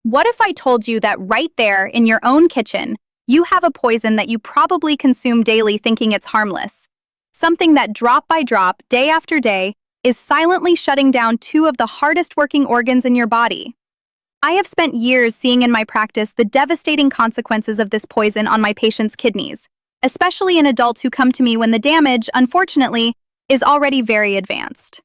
What if I told you that right there in your own kitchen, you have a poison that you probably consume daily thinking it's harmless? Something that drop by drop, day after day, is silently shutting down two of the hardest working organs in your body. I have spent years seeing in my practice the devastating consequences of this poison on my patients' kidneys, especially in adults who come to me when the damage, unfortunately, is already very advanced.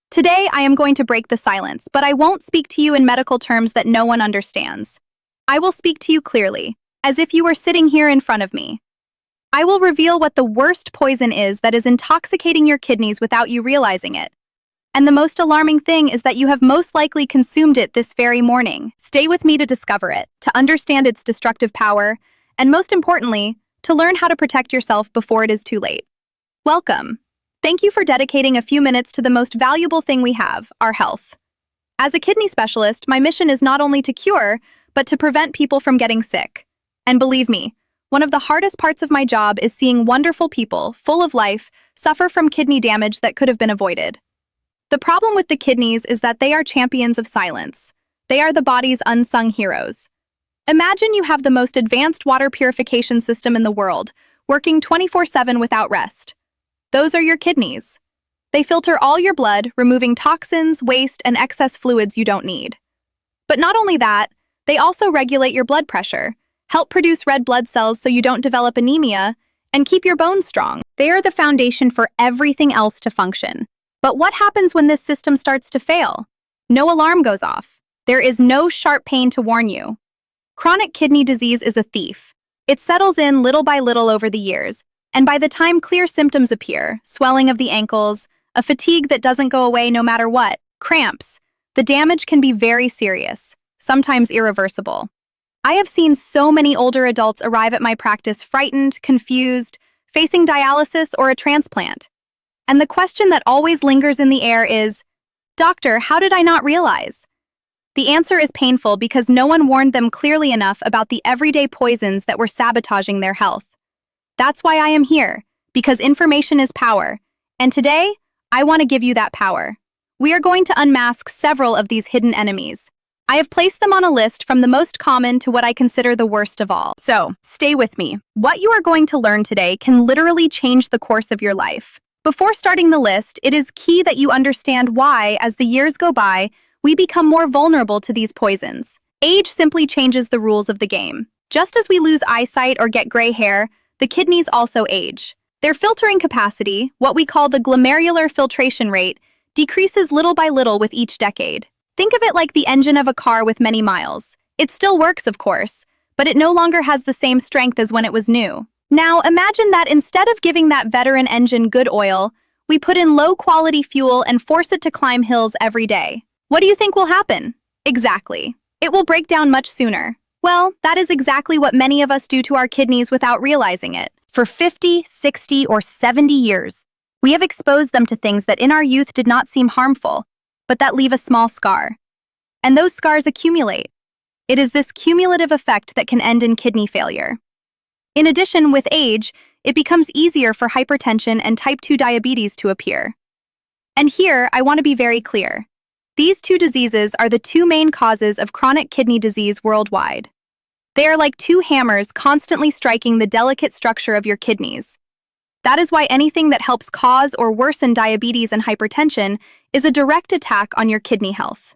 Today, I am going to break the silence, but I won't speak to you in medical terms that no one understands. I will speak to you clearly, as if you were sitting here in front of me. I will reveal what the worst poison is that is intoxicating your kidneys without you realizing it. And the most alarming thing is that you have most likely consumed it this very morning. Stay with me to discover it, to understand its destructive power, and most importantly, to learn how to protect yourself before it is too late. Welcome. Thank you for dedicating a few minutes to the most valuable thing we have, our health. As a kidney specialist, my mission is not only to cure, but to prevent people from getting sick. And believe me, one of the hardest parts of my job is seeing wonderful people, full of life, suffer from kidney damage that could have been avoided. The problem with the kidneys is that they are champions of silence. They are the body's unsung heroes. Imagine you have the most advanced water purification system in the world, working 24/7 without rest. Those are your kidneys. They filter all your blood, removing toxins, waste, and excess fluids you don't need. But not only that, they also regulate your blood pressure, help produce red blood cells so you don't develop anemia, and keep your bones strong. They are the foundation for everything else to function. But what happens when this system starts to fail? No alarm goes off. There is no sharp pain to warn you. Chronic kidney disease is a thief. It settles in little by little over the years, and by the time clear symptoms appear, swelling of the ankles, a fatigue that doesn't go away no matter what, cramps, the damage can be very serious, sometimes irreversible. I have seen so many older adults arrive at my practice frightened, confused, facing dialysis or a transplant. And the question that always lingers in the air is, "Doctor, how did I not realize?" The answer is painful because no one warned them clearly enough about the everyday poisons that were sabotaging their health. That's why I am here, because information is power. And today, I want to give you that power. We are going to unmask several of these hidden enemies. I have placed them on a list from the most common to what I consider the worst of all. So, stay with me. What you are going to learn today can literally change the course of your life. Before starting the list, it is key that you understand why, as the years go by, we become more vulnerable to these poisons. Age simply changes the rules of the game. Just as we lose eyesight or get gray hair, the kidneys also age. Their filtering capacity, what we call the glomerular filtration rate, decreases little by little with each decade. Think of it like the engine of a car with many miles. It still works, of course, but it no longer has the same strength as when it was new. Now, imagine that instead of giving that veteran engine good oil, we put in low-quality fuel and force it to climb hills every day. What do you think will happen? Exactly. It will break down much sooner. Well, that is exactly what many of us do to our kidneys without realizing it. For 50, 60, or 70 years, we have exposed them to things that in our youth did not seem harmful, but that leave a small scar. And those scars accumulate. It is this cumulative effect that can end in kidney failure. In addition, with age, it becomes easier for hypertension and type 2 diabetes to appear. And here, I want to be very clear. These two diseases are the two main causes of chronic kidney disease worldwide. They are like two hammers constantly striking the delicate structure of your kidneys. That is why anything that helps cause or worsen diabetes and hypertension is a direct attack on your kidney health.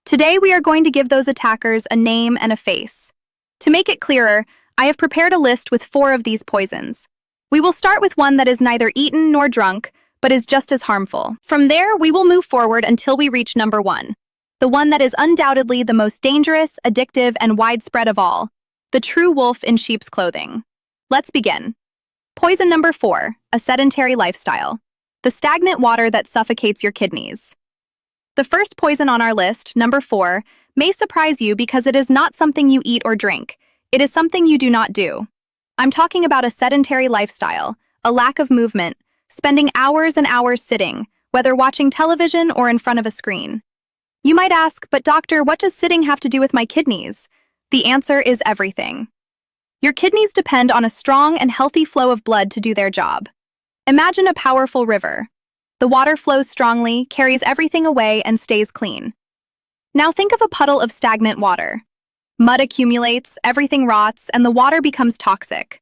Today, we are going to give those attackers a name and a face. To make it clearer, I have prepared a list with 4 of these poisons. We will start with one that is neither eaten nor drunk, but is just as harmful. From there, we will move forward until we reach number 1. The one that is undoubtedly the most dangerous, addictive, and widespread of all, the true wolf in sheep's clothing. Let's begin. Poison number 4, a sedentary lifestyle. The stagnant water that suffocates your kidneys. The first poison on our list, number 4, may surprise you because it is not something you eat or drink. It is something you do not do. I'm talking about a sedentary lifestyle, a lack of movement, spending hours and hours sitting, whether watching television or in front of a screen. You might ask, but doctor, what does sitting have to do with my kidneys? The answer is everything. Your kidneys depend on a strong and healthy flow of blood to do their job. Imagine a powerful river. The water flows strongly, carries everything away, and stays clean. Now think of a puddle of stagnant water. Mud accumulates, everything rots, and the water becomes toxic.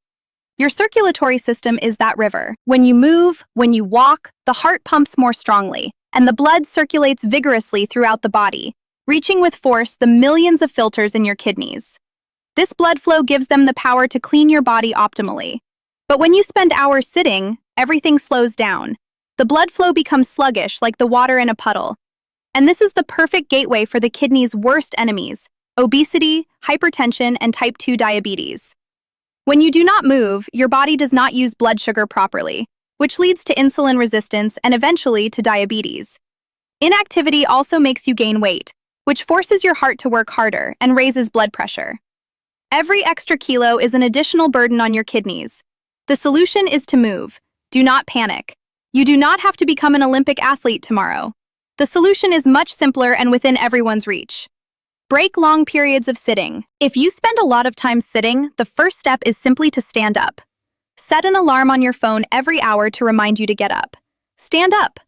Your circulatory system is that river. When you move, when you walk, the heart pumps more strongly, and the blood circulates vigorously throughout the body, reaching with force the millions of filters in your kidneys. This blood flow gives them the power to clean your body optimally. But when you spend hours sitting, everything slows down. The blood flow becomes sluggish like the water in a puddle. And this is the perfect gateway for the kidney's worst enemies: obesity, hypertension, and type 2 diabetes. When you do not move, your body does not use blood sugar properly, which leads to insulin resistance and eventually to diabetes. Inactivity also makes you gain weight, which forces your heart to work harder and raises blood pressure. Every extra kilo is an additional burden on your kidneys. The solution is to move. Do not panic. You do not have to become an Olympic athlete tomorrow. The solution is much simpler and within everyone's reach. Break long periods of sitting. If you spend a lot of time sitting, the first step is simply to stand up. Set an alarm on your phone every hour to remind you to get up. Stand up.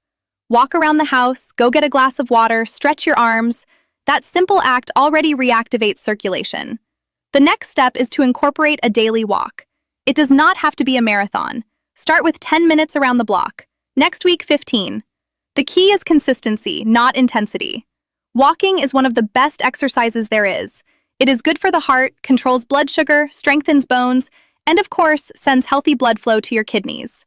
Walk around the house, go get a glass of water, stretch your arms. That simple act already reactivates circulation. The next step is to incorporate a daily walk. It does not have to be a marathon. Start with 10 minutes around the block. Next week, 15. The key is consistency, not intensity. Walking is one of the best exercises there is. It is good for the heart, controls blood sugar, strengthens bones, and of course, sends healthy blood flow to your kidneys.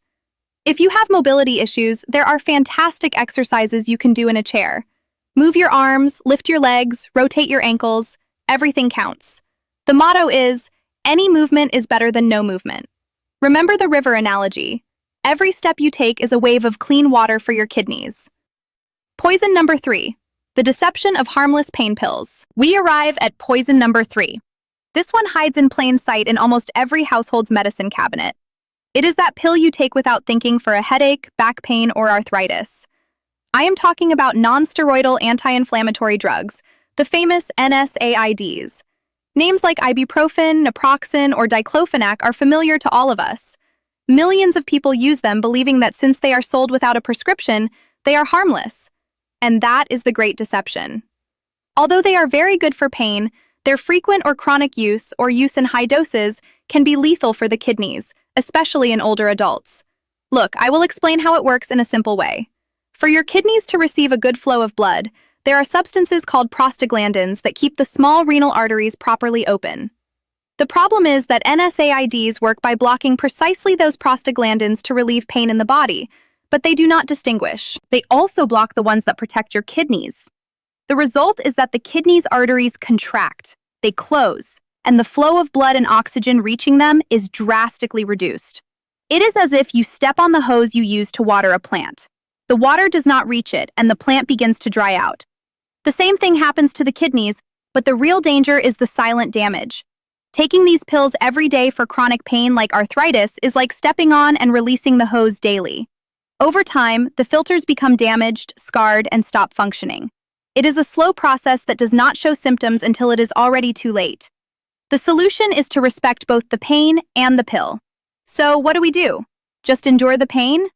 If you have mobility issues, there are fantastic exercises you can do in a chair. Move your arms, lift your legs, rotate your ankles. Everything counts. The motto is, any movement is better than no movement. Remember the river analogy. Every step you take is a wave of clean water for your kidneys. Poison number 3. The deception of harmless pain pills. We arrive at poison number 3. This one hides in plain sight in almost every household's medicine cabinet. It is that pill you take without thinking for a headache, back pain, or arthritis. I am talking about non-steroidal anti-inflammatory drugs, the famous NSAIDs. Names like ibuprofen, naproxen, or diclofenac are familiar to all of us. Millions of people use them believing that since they are sold without a prescription, they are harmless. And that is the great deception. Although they are very good for pain, their frequent or chronic use or use in high doses can be lethal for the kidneys, especially in older adults. Look, I will explain how it works in a simple way. For your kidneys to receive a good flow of blood, there are substances called prostaglandins that keep the small renal arteries properly open. The problem is that NSAIDs work by blocking precisely those prostaglandins to relieve pain in the body, but they do not distinguish. They also block the ones that protect your kidneys. The result is that the kidneys' arteries contract, they close, and the flow of blood and oxygen reaching them is drastically reduced. It is as if you step on the hose you use to water a plant. The water does not reach it, and the plant begins to dry out. The same thing happens to the kidneys, but the real danger is the silent damage. Taking these pills every day for chronic pain like arthritis is like stepping on and releasing the hose daily. Over time, the filters become damaged, scarred, and stop functioning. It is a slow process that does not show symptoms until it is already too late. The solution is to respect both the pain and the pill. So what do? Just endure the pain?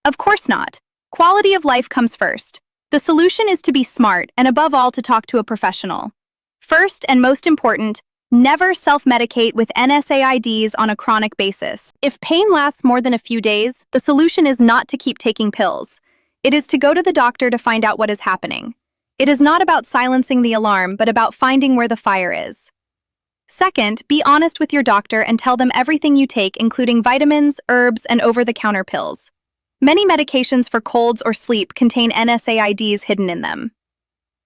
Of course not. Quality of life comes first. The solution is to be smart and above all to talk to a professional. First and most important, never self-medicate with NSAIDs on a chronic basis. If pain lasts more than a few days, the solution is not to keep taking pills. It is to go to the doctor to find out what is happening. It is not about silencing the alarm, but about finding where the fire is. Second, be honest with your doctor and tell them everything you take, including vitamins, herbs, and over-the-counter pills. Many medications for colds or sleep contain NSAIDs hidden in them.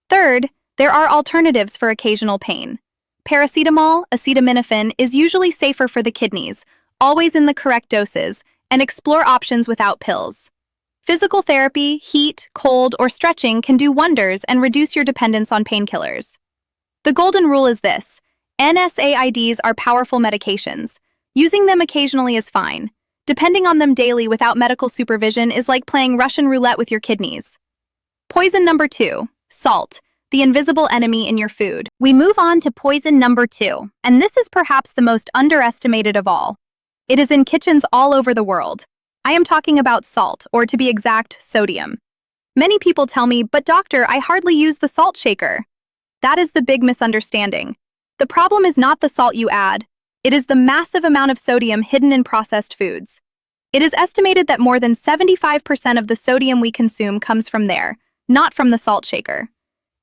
Third, there are alternatives for occasional pain. Paracetamol, acetaminophen, is usually safer for the kidneys, always in the correct doses, and explore options without pills. Physical therapy, heat, cold, or stretching can do wonders and reduce your dependence on painkillers. The golden rule is this: NSAIDs are powerful medications. Using them occasionally is fine. Depending on them daily without medical supervision is like playing Russian roulette with your kidneys. Poison number 2, salt, the invisible enemy in your food. We move on to poison number 2, and this is perhaps the most underestimated of all. It is in kitchens all over the world. I am talking about salt, or to be exact, sodium. Many people tell me, but doctor, I hardly use the salt shaker. That is the big misunderstanding. The problem is not the salt you add. It is the massive amount of sodium hidden in processed foods. It is estimated that more than 75% of the sodium we consume comes from there, not from the salt shaker.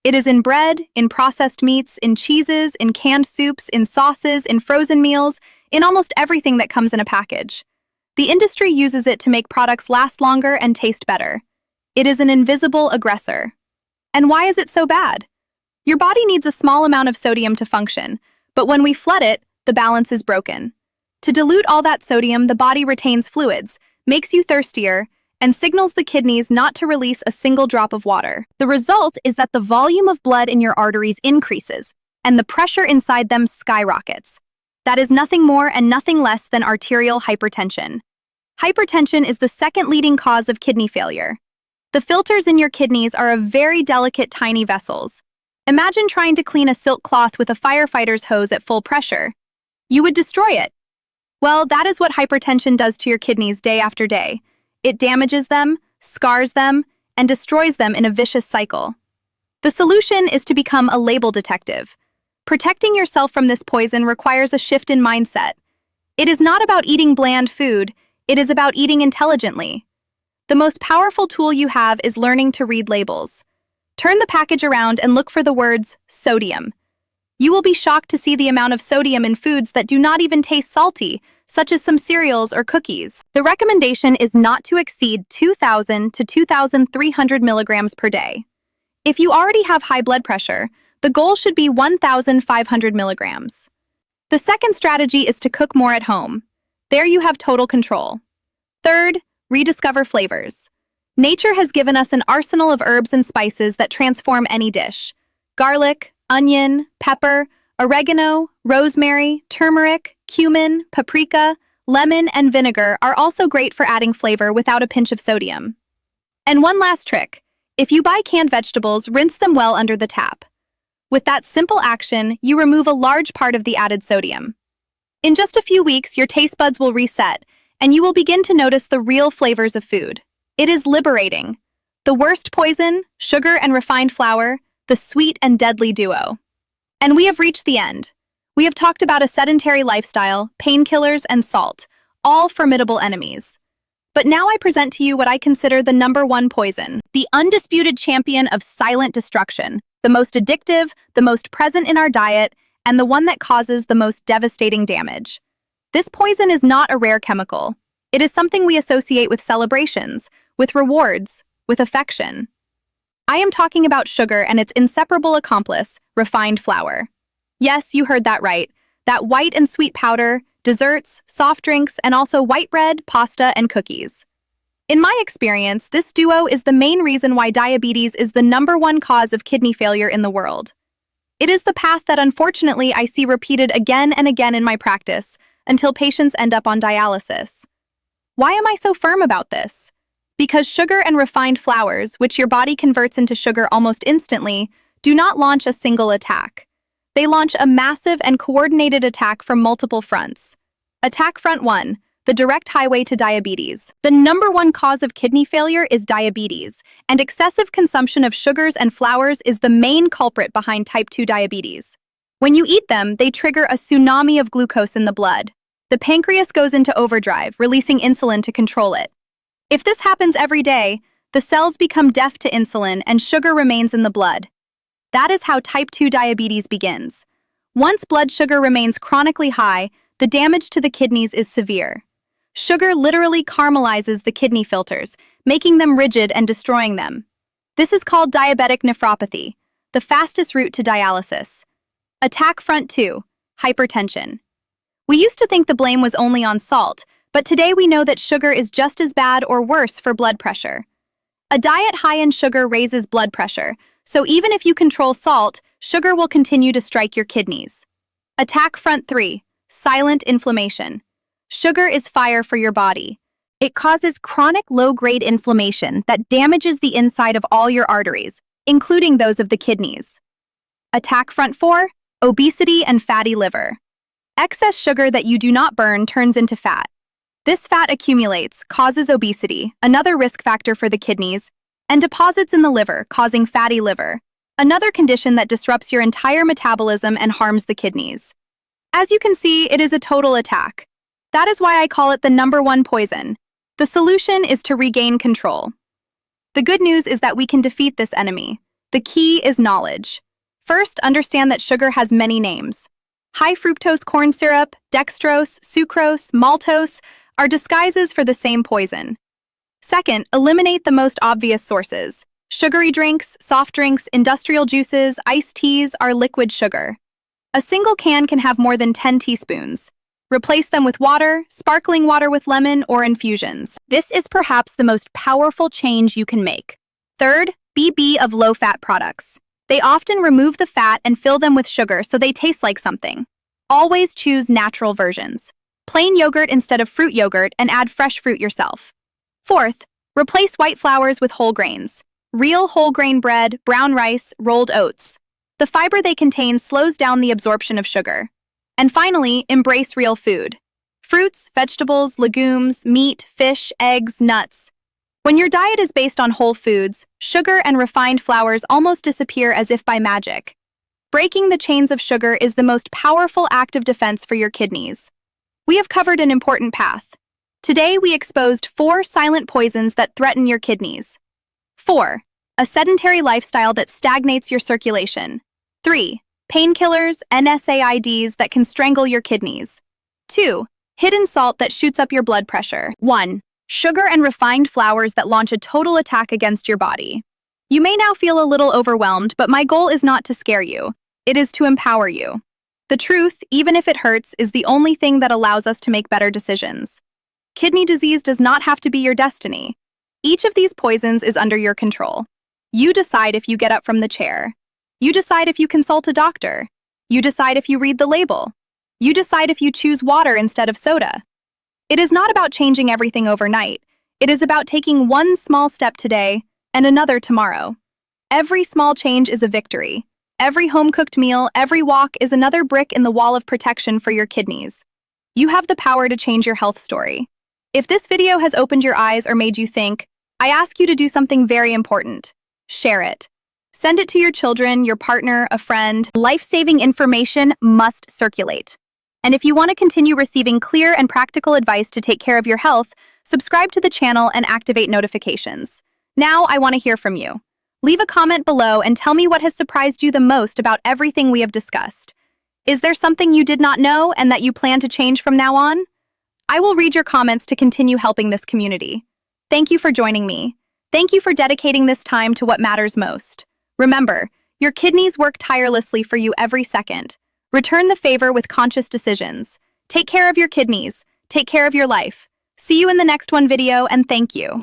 It is in bread, in processed meats, in cheeses, in canned soups, in sauces, in frozen meals, in almost everything that comes in a package. The industry uses it to make products last longer and taste better. It is an invisible aggressor. And why is it so bad? Your body needs a small amount of sodium to function, but when we flood it, the balance is broken. To dilute all that sodium, the body retains fluids, makes you thirstier, and signals the kidneys not to release a single drop of water. The result is that the volume of blood in your arteries increases, and the pressure inside them skyrockets. That is nothing more and nothing less than arterial hypertension. Hypertension is the second leading cause of kidney failure. The filters in your kidneys are very delicate, tiny vessels. Imagine trying to clean a silk cloth with a firefighter's hose at full pressure. You would destroy it. Well, that is what hypertension does to your kidneys day after day. It damages them, scars them, and destroys them in a vicious cycle. The solution is to become a label detective. Protecting yourself from this poison requires a shift in mindset. It is not about eating bland food, it is about eating intelligently. The most powerful tool you have is learning to read labels. Turn the package around and look for the words sodium. You will be shocked to see the amount of sodium in foods that do not even taste salty, such as some cereals or cookies. The recommendation is not to exceed 2,000 to 2,300 milligrams per day. If you already have high blood pressure, the goal should be 1,500 milligrams. The second strategy is to cook more at home. There you have total control. Third, rediscover flavors. Nature has given us an arsenal of herbs and spices that transform any dish. Garlic, onion, pepper, oregano, rosemary, turmeric, cumin, paprika, lemon, and vinegar are also great for adding flavor without a pinch of sodium. And one last trick. If you buy canned vegetables, rinse them well under the tap. With that simple action, you remove a large part of the added sodium. In just a few weeks, your taste buds will reset, and you will begin to notice the real flavors of food. It is liberating. The worst poison, sugar and refined flour, the sweet and deadly duo. And we have reached the end. We have talked about a sedentary lifestyle, painkillers, and salt, all formidable enemies. But now I present to you what I consider the #1 poison, the undisputed champion of silent destruction, the most addictive, the most present in our diet, and the one that causes the most devastating damage. This poison is not a rare chemical. It is something we associate with celebrations, with rewards, with affection. I am talking about sugar and its inseparable accomplice, refined flour. Yes, you heard that right. That white and sweet powder, desserts, soft drinks, and also white bread, pasta, and cookies. In my experience, this duo is the main reason why diabetes is the #1 cause of kidney failure in the world. It is the path that unfortunately I see repeated again and again in my practice, until patients end up on dialysis. Why am I so firm about this? Because sugar and refined flours, which your body converts into sugar almost instantly, do not launch a single attack. They launch a massive and coordinated attack from multiple fronts. Attack front 1, the direct highway to diabetes. The #1 cause of kidney failure is diabetes, and excessive consumption of sugars and flours is the main culprit behind type 2 diabetes. When you eat them, they trigger a tsunami of glucose in the blood. The pancreas goes into overdrive, releasing insulin to control it. If this happens every day, the cells become deaf to insulin and sugar remains in the blood. That is how type 2 diabetes begins. Once blood sugar remains chronically high, the damage to the kidneys is severe. Sugar literally caramelizes the kidney filters, making them rigid and destroying them. This is called diabetic nephropathy, the fastest route to dialysis. Attack front 2, hypertension. We used to think the blame was only on salt, but today we know that sugar is just as bad or worse for blood pressure. A diet high in sugar raises blood pressure, so even if you control salt, sugar will continue to strike your kidneys. Attack front 3, silent inflammation. Sugar is fire for your body. It causes chronic low-grade inflammation that damages the inside of all your arteries, including those of the kidneys. Attack front 4, obesity and fatty liver. Excess sugar that you do not burn turns into fat. This fat accumulates, causes obesity, another risk factor for the kidneys, and deposits in the liver, causing fatty liver. another condition that disrupts your entire metabolism and harms the kidneys. As you can see, it is a total attack. That is why I call it the #1 poison. The solution is to regain control. The good news is that we can defeat this enemy. The key is knowledge. First, understand that sugar has many names. High fructose corn syrup, dextrose, sucrose, maltose are disguises for the same poison. Second, eliminate the most obvious sources. Sugary drinks, soft drinks, industrial juices, iced teas are liquid sugar. A single can have more than 10 teaspoons. Replace them with water, sparkling water with lemon, or infusions. This is perhaps the most powerful change you can make. Third, be of low-fat products. They often remove the fat and fill them with sugar so they taste like something. Always choose natural versions. Plain yogurt instead of fruit yogurt and add fresh fruit yourself. Fourth, replace white flours with whole grains. Real whole grain bread, brown rice, rolled oats. The fiber they contain slows down the absorption of sugar. And finally, embrace real food. Fruits, vegetables, legumes, meat, fish, eggs, nuts. When your diet is based on whole foods, sugar and refined flours almost disappear as if by magic. Breaking the chains of sugar is the most powerful act of defense for your kidneys. We have covered an important path. Today, we exposed 4 silent poisons that threaten your kidneys. 4. A sedentary lifestyle that stagnates your circulation. 3. Painkillers, NSAIDs that can strangle your kidneys. 2. Hidden salt that shoots up your blood pressure. 1. Sugar and refined flours that launch a total attack against your body. You may now feel a little overwhelmed, but my goal is not to scare you. It is to empower you. The truth, even if it hurts, is the only thing that allows us to make better decisions. Kidney disease does not have to be your destiny. Each of these poisons is under your control. You decide if you get up from the chair. You decide if you consult a doctor. You decide if you read the label. You decide if you choose water instead of soda. It is not about changing everything overnight. It is about taking one small step today and another tomorrow. Every small change is a victory. Every home-cooked meal, every walk is another brick in the wall of protection for your kidneys. You have the power to change your health story. If this video has opened your eyes or made you think, I ask you to do something very important. Share it. Send it to your children, your partner, a friend. Life-saving information must circulate. And if you want to continue receiving clear and practical advice to take care of your health, subscribe to the channel and activate notifications. Now I want to hear from you. Leave a comment below and tell me what has surprised you the most about everything we have discussed. Is there something you did not know and that you plan to change from now on? I will read your comments to continue helping this community. Thank you for joining me. Thank you for dedicating this time to what matters most. Remember, your kidneys work tirelessly for you every second. Return the favor with conscious decisions. Take care of your kidneys. Take care of your life. See you in the next video, and thank you.